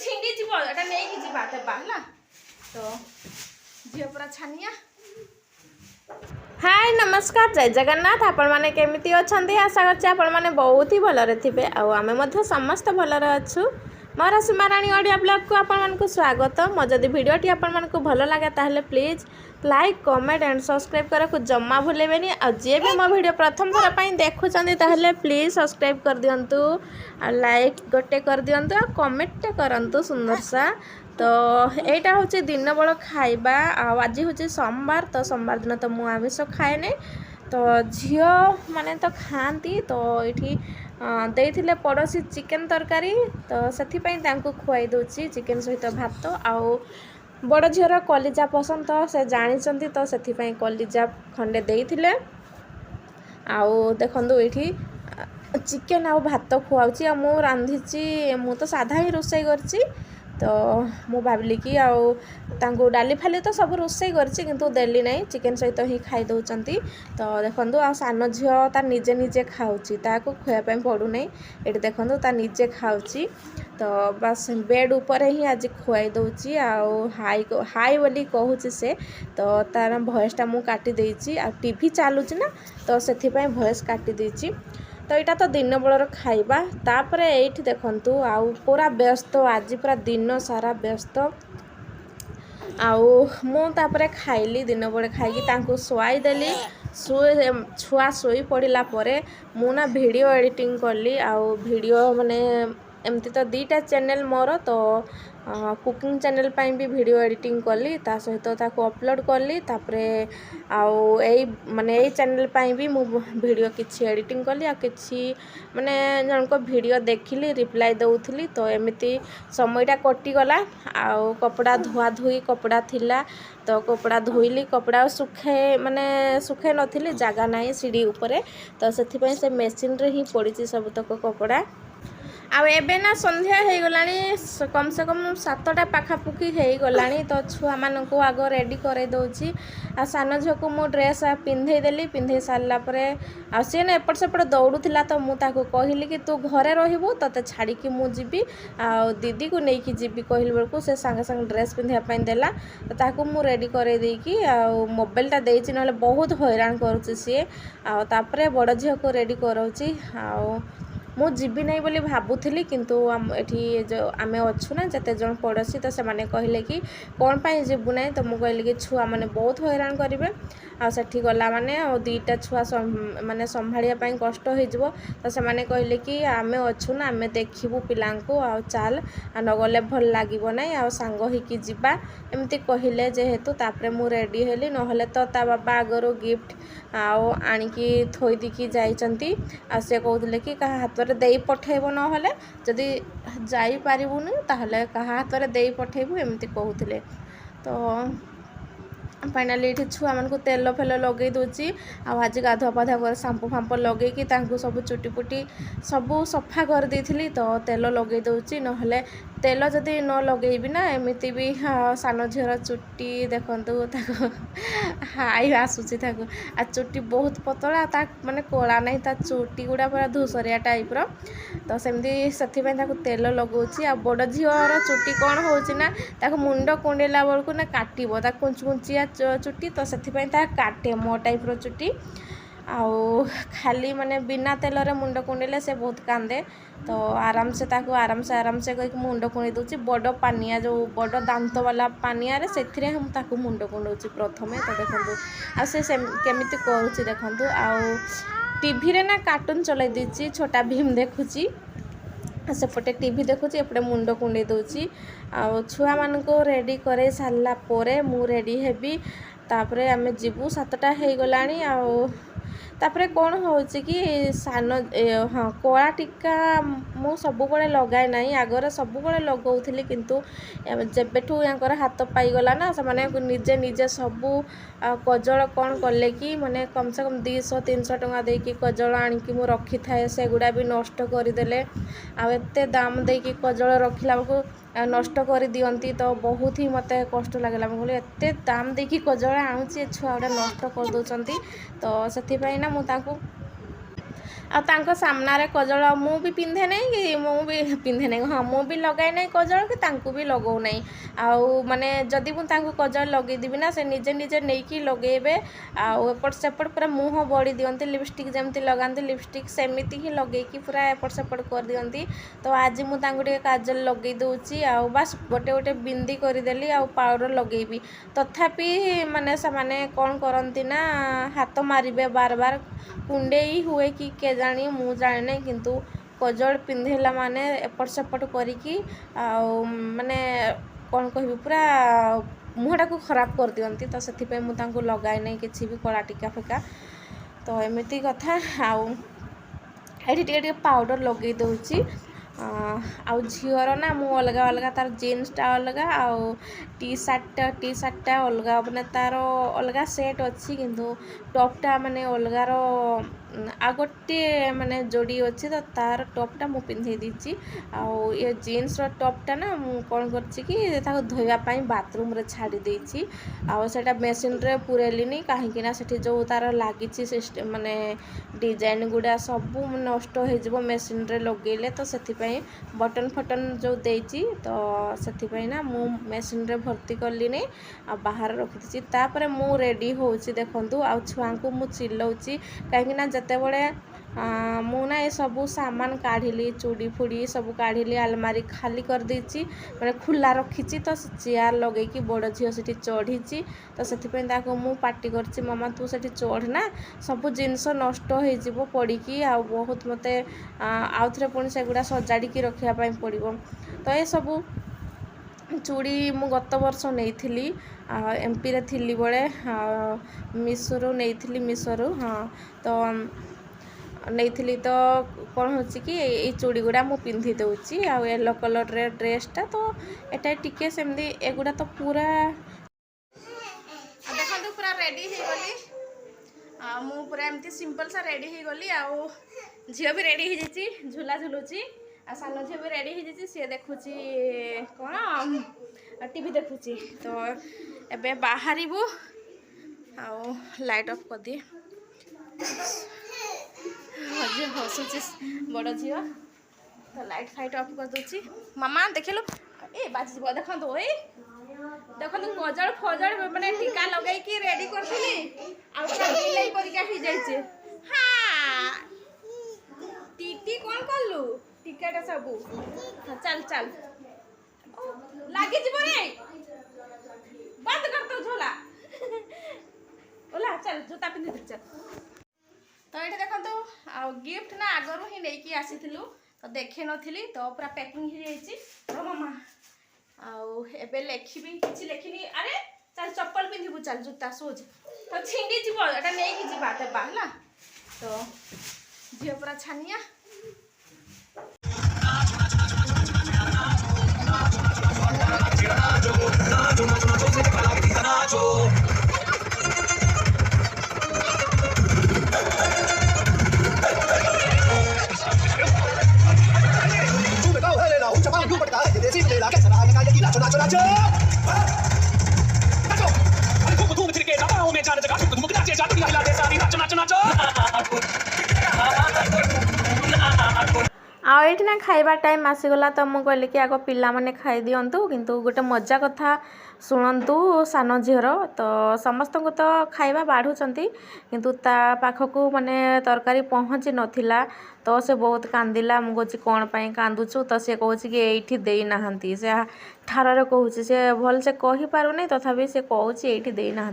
छिंडी जीव एटा नहीं कि जीवा देबा हला तो झियो पूरा छानिया। हाय नमस्कार जय जगन्नाथ आपण माने केमिति अछंती आशा करछि आपण माने बहुत ही भलरे थिबे आ आमे मध्य समस्त भलरे अछु। मोर सीमाराणी ऑडियो ब्लॉग को आपण मानकु स्वागत। मो जदि वीडियोटी आपण मानकु भल लागे ताहले please like comment and subscribe करा को जम्मा भूलेबेनी आ जे भी मो वीडियो प्रथम थर पई देखुचंदी ताहले प्लीज सब्सक्राइब कर दियंतु आ लाइक गोटे कर दियंतु आ कमेंट करंतु सुंदर सा। तो एटा होची दिन बड़ खाइबा आज होची सोमवार तो सोमवार दिन तो मु आमिष खाए नहीं तो झियो माने तो खाती तो ये देइथिले पड़ोसी चिकेन तरकारी तो सेथिपई तांको खुआई दोची चिकेन सहित भात आउ बड़ झीर कलिजा पसंद तो से जानी तो सेथिपई कलिजा खंडे देइथिले आउ देखंदु एठी चिकेन आउ भात खुआउची आ मु रांधिची मु तो साधा ही रोसई करची तो मु भाविली कि आउ तांको डाली फाली तो सब रोसई करची किंतु देली नहीं चिकेन सहित ही खाई दउचंती। तो देखंदु आ सान झियो ता निजे निजे खाउची ताको खुया पई पडु नहीं एठी देखंदु ता निजे खाउची तो बस बेड ऊपर ही आज खुआई दउची आउ हाई हाई बोली कहूची से तो तार भॉइसटा मु काटी देइची आ टीवी चालुची ना तो सेथि पई भॉइस काटी देइची। तो यहाँ तो दिन बेलर खाइबा तापरे एठी देखंतु आउ पूरा व्यस्त आज पूरा दिन सारा व्यस्त आउ मु तापरे खाइली दिन बेले खाइकी तांको सुआई देली छुआ सोई पड़िला परे मु ना वीडियो एडिटिंग करली आउ वीडियो माने एमती तो दीटा चैनल मोर तो कुकिंग चैनल पाई भी वीडियो एडिटिंग कली ता सहित ताको अपलोड कली तापरे आउ एई माने एई चैनल पाई भी मु वीडियो किछि एडिटिंग कली आ किछि माने जनको वीडियो देखिली रिप्लाई दउथली तो एमिति समयटा कटि गला आउ कपड़ा धुआ धुई कपड़ा थिला तो कपड़ा धोइली कपड़ा सुखे माने सुखे नथिली जागा नाही सीढ़ी ऊपर तो सेथि पई से मशीन रे ही पड़ी सब तक कपड़ा आउ एबे ना संध्या हो गलानी कम से कम 7टा पाखापुखी हो गलानी तो छुआ मानक आग रेडी करे दउची आ सान झियो को मो ड्रेस पिंधे देली पिंधे सारला परे आ से ना एपट सेपट दौड़ुथिला तो मु ताको कहिली कि तू घरे रहिबो तते छाड़ी कि मु जीबी आ दीदी को नहीं कि जीबी कहल बेलको से संगे संगे ड्रेस पिंधिया पई देला तो ताको मु रेडी करे देकी आ मोबाइलटा देइची नले बहुत हैरान करूची सी आ तापरे बड़ झियो को रेडी करौची आ मु जीबी नहीं बोली भाबुथली किंतु एठी जो आमे अच्छु ना जते जन पड़ोसी तो से माने कहले कि कौन पाई जीबु नहीं तो मु कहली कि छुआ माने बहुत हैरान करिवे आ सेठी गला माने आ दीटा छुआ माने संभालिया पाई कष्ट हो जिवो तो से माने कहले कि आमे अच्छु ना आमे देखिबु पिलांको आ चाल आ न गले भल लागिबो नहीं आ सांग ही कि जिबा एमती कहले जेहेतु तापरे मु रेडी हेली नहले तो ता बाबा आगरो गिफ्ट आउ आनिकी थोई दिकी जाइचंती आ से कहउतले कि कहा हाथ रे देई पठेबो नहले जदि जाई पारिबुनी ताहले कहा हाथ रे देई पठेबु एमती कहउतले। तो फाइनाली ये छुआ मान को तेल फेल लगे दूची आज गाधुआ पाधुआ कर सांपू फांपू लगे कि सब चुटी पुटी सब सफा कर देइथिली तो तेल लगे दूची नहले तेल जदि न लगेबी ना एमती भी सान झीर चुट्टी देखंतु ताको हाई आसुची ताको आ चुट्टी बहुत पतला ता माने कोला नहीं ता चुट्टी गुड़ा पूरा धूसरिया टाइप रो तो सेमती सेथि पई ताको तेल लगौची आ बड़ झीर चुट्टी कौन होची ना ताको मुंड कुंडेला बेलको ना काटिबो ता कुंच कुंचिया चुट्टी तो सेथि पई ता काटे मो टाइप रो चुट्टी आउ खाली माने बिना तेल रे मुंड कुंडेले से बहुत कांदे तो आराम से कहीं मुंड कुंडी दूची बड़ पानिया जो बड़ दांत वाला पानिया रे सेथिरे हम ताको मुंड कुंडौची प्रथमे तो देखंतु आ से केमिति करूची देखंतु आउ टीवी रे ना कार्टून चलाई दीची छोटा भीम देखुची सेपटे टीवी देखुची एपटे मुंड कुंडे दूची आ छुआ मान को रेडी करे सारला पोरे मु रेडी हेबी तापरे आमे जीवु 7टा हो गलानी आउ तापरे कौन होची कि सान हाँ कला टीका मु सब बड़े लगाए नहीं आगर सब बड़े लगौली किंतु जेबेठू यांकर हाथ पाईगला ना से माने निजे निजे सब कजल कौन कले कि माने कम से कम 200-300 टंका देकी कजल आनिकी मु रखी थाए से गुड़ा भी नष्ट करदेले आते दाम देकी कजल रखिला बेलू नष्ट कर दियंती तो बहुत ही मत कष्ट लगला मुझे एत दाम देखी कजल आणुची छुआ गुड़ा नष्ट कर दौरान तो से ना मुझे आ सामने कजल मु भी पिंधे नहीं कि मु भी पिंधे नहीं हाँ मु भी लगाए नहीं कजल कि तांकु भी लगौ नहीं आउ माने जदि मु तांकु कजल लगेदेवी ना से निजे निजे नहीं कि लगेबे आउ एपट सेपट पूरा मुँह बड़ी दियंती लिपस्टिक जमती लगाती लिपस्टिक सेमती ही लगेकी पूरा एपट सेपट कर दियंती। तो आज मु तांकु टिके काजल लगे दूची आउ बास गोटे गोटे बिंदी करदेली आउ पाउडर लगेबी तथापि माने से कौन करती ना हाथ मारे बार बार कुंडेई हुए कि के जानी मु जाने नहीं किंतु कजल पिंधेला माने एपट सेपट करिकी माने कौन कह पूरा मुहटा को खराब कर दियंती। तो से मुझे लगाए नहीं किसी भी कला टीका फेका तो एमती कथा आउे टे पाउडर लगे दूची आउ झीवर ना मु अलग अलग तार जीन्सटा अलग आउ टी सार्टा अलग मैंने तार अलग सेट अच्छी किंतु टॉपटा माने अलगार आ गोटे माने जोड़ी अच्छी तो तार टॉपटा मु पिंधे दीची आउ ये जीन्स टॉपटा ना मु कौन करछि कि ताको धोइबा बाथरूम रे छाड़ी देछि आउ सेटा मेसिन रे पुरेलिनी कहीं ना सेठी जो तार लागिछि सिस्टम माने डिजाइन गुड़ा सब नष्ट हो जिवो मेसिन रे लगेले तो सेथिपई बटन फटन जो देछि तो सेथिपई ना मु मेसिन रे भर्ती करली नहीं आ बाहर रखी दीछि तापर मु रेडी होउछि देखंतु आ छुआ को मु चिल्लौछि कहीं ना जते बड़े मु ना ये सबू सामान काढ़िली चूड़ी फुड़ी सब काढ़िली आलमारी खाली कर देछि मैंने खुला रखी तो चेयर लगे कि बड़ झील से चढ़ी तो से मु पार्टी कर मामा तू से चढ़ना सब जिनस नष्ट हो पड़ी आ बहुत मत आउ थे पुणी से गुड़ा सजाड़ी रखापी पड़ो तो ये सबू चूड़ी मु गत वर्ष नहीं एमपी रे थी बड़े मिशोरू नहीं मिशोरू हाँ तो नहीं तो कौन हो कि चूड़ी गुड़ा मु पिंधि दूची आ येलो कलर रे ड्रेसटा तो एटा टिके सेमती एगुड़ा तो पूरा देखो पूरा रेडी हो गली मु पूरा एमती सिंपल सा रेडी हो गली आउ झील भी रेडी हो जाइए झूला झुलुची आ सान झील भी रेडी हो जाइए सी देखुची कौन टीवी देखुची तो एबे बाहरिबु आउ लाइट ऑफ कर दिए हसुची बड़ झील तो लाइट फाइट ऑफ कर दूची मामा देखिलु ए बाजी देखो देखो गजल फजल मैंने टीका लगे कि रेडी करी हाँ टीटी कौन कलु टीकाटा सबू चल चल लगी रे बंद कर तो झोला ओला चल जूता पिंधि चल तो ये देखो तो गिफ्ट ना आगरू ही नहीं आसी तो देखे नी तो पूरा पैकिंग हो मामा आबे लिखी किसी लिखिनी अरे चल चप्पल पिंधु चल जूता सूज तो छिंडी जीव एटा नहीं जीवा देवा है तो झील पूरा छानिया आईना खाइबा टाइम आसीगला तो मुझे कहली कि आग पिला माने खाई दिंतु किंतु गोटे मजा कथा शुणु सान झीर तो समस्त को तो खाइबा बाढ़ुंट किंतु ता पाखक माने तरकारी पहुँची नथिला तो से बहुत कांदिला मुझे कौन पाई कांदुचु तो सी कहूँ कि ये देना से ठार कहूँ से भल से कही पारुनी तथापि से कहूँ ये देना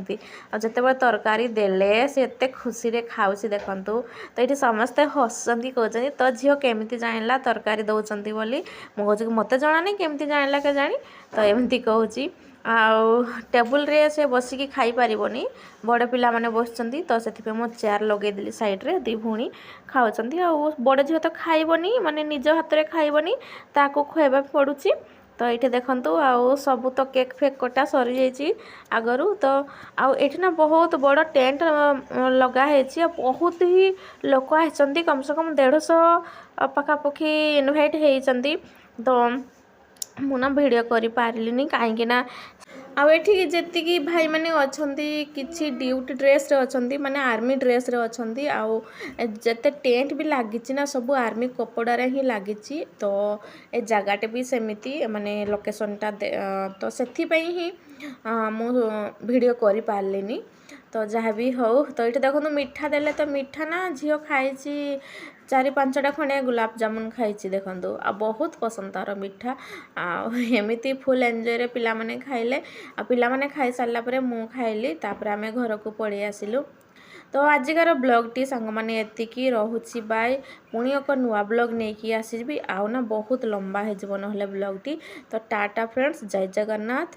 जिते तरकारी देले से एत खुशी रे खाऊँ देखूँ तो ये समस्ते हसुँच कहते तो झील केमी जाना तरकारी दौरान बोली मुझे मत जना नहीं केमी जाना के जानी तो एमती कहूँ आउ टेबुल रे से बसिकी खाई पारिबनी बड़ पिला माने बसचंती तो से मो चेयर लगेदेली साइड रे दी भूणी खाऊँच आ बड़ झील तो खाइबनी माने निज हाथ में खाइबनी ताको खुआबा पड़ुची तो ये देखंतु आउ सब तो केक फेक कटा सरी जाइए आगरू तो आउ एठी ना बहुत बड़ टेंट लगाई बहुत ही लोक आइछंती कम से कम 150 पखापाखि इनभाइट होती तो मुना भिडियो करि पारिलिनी कहीं ଆଉ ଏଠିକି ଯେତିକି ଭାଇମାନେ ଅଛନ୍ତି କିଛି ଡ୍ୟୁଟି ଡ୍ରେସ୍ରେ ଅଛନ୍ତି ମାନେ ଆର୍ମି ଡ୍ରେସ୍ରେ ଅଛନ୍ତି। ଆଉ ଯେତେ ଟେଣ୍ଟ ବି ଲାଗିଛି ନା ସବୁ ଆର୍ମି କପଡ଼ାରେ ହିଁ ଲାଗିଛି। ତ ଏ ଜାଗାଟେ ବି ସେମିତି ମାନେ ଲୋକେସନ୍ଟା ତ ସେଥିପାଇଁ ହିଁ ମୁଁ ଭିଡ଼ିଓ କରିପାରିଲିନି। ତ ଯାହା ବି ହଉ, ତ ଏଇଠି ଦେଖନ୍ତୁ ମିଠା ଦେଲେ, ତ ମିଠା ନା ଝିଅ ଖାଇଛି 4-5ଟା ଖଣ୍ଡେ ଗୁଲାପ ଜାମୁନ ଖାଇଛି ଦେଖନ୍ତୁ। ଆଉ ବହୁତ ପସନ୍ଦ ତାର ମିଠା। ଆଉ ଏମିତି ଫୁଲ୍ ଏନ୍ଜୟରେ ପିଲାମାନେ ଖାଇଲେ। ଆଉ ପିଲାମାନେ ଖାଇସାରିଲା ପରେ ମୁଁ ଖାଇଲି, ତାପରେ ଆମେ ଘରକୁ ପଳେଇ ଆସିଲୁ। ତ ଆଜିକାର ବ୍ଲଗ୍ଟି ସାଙ୍ଗମାନେ ଏତିକି ରହୁଛି। ବାଏ। ପୁଣି ଏକ ନୂଆ ବ୍ଲଗ୍ ନେଇକି ଆସିବି। ଆଉ ନା ବହୁତ ଲମ୍ବା ହେଇଯିବ ନହେଲେ ବ୍ଲଗ୍ଟି। ତ ଟାଟା ଫ୍ରେଣ୍ଡସ୍, ଜୟ ଜଗନ୍ନାଥ।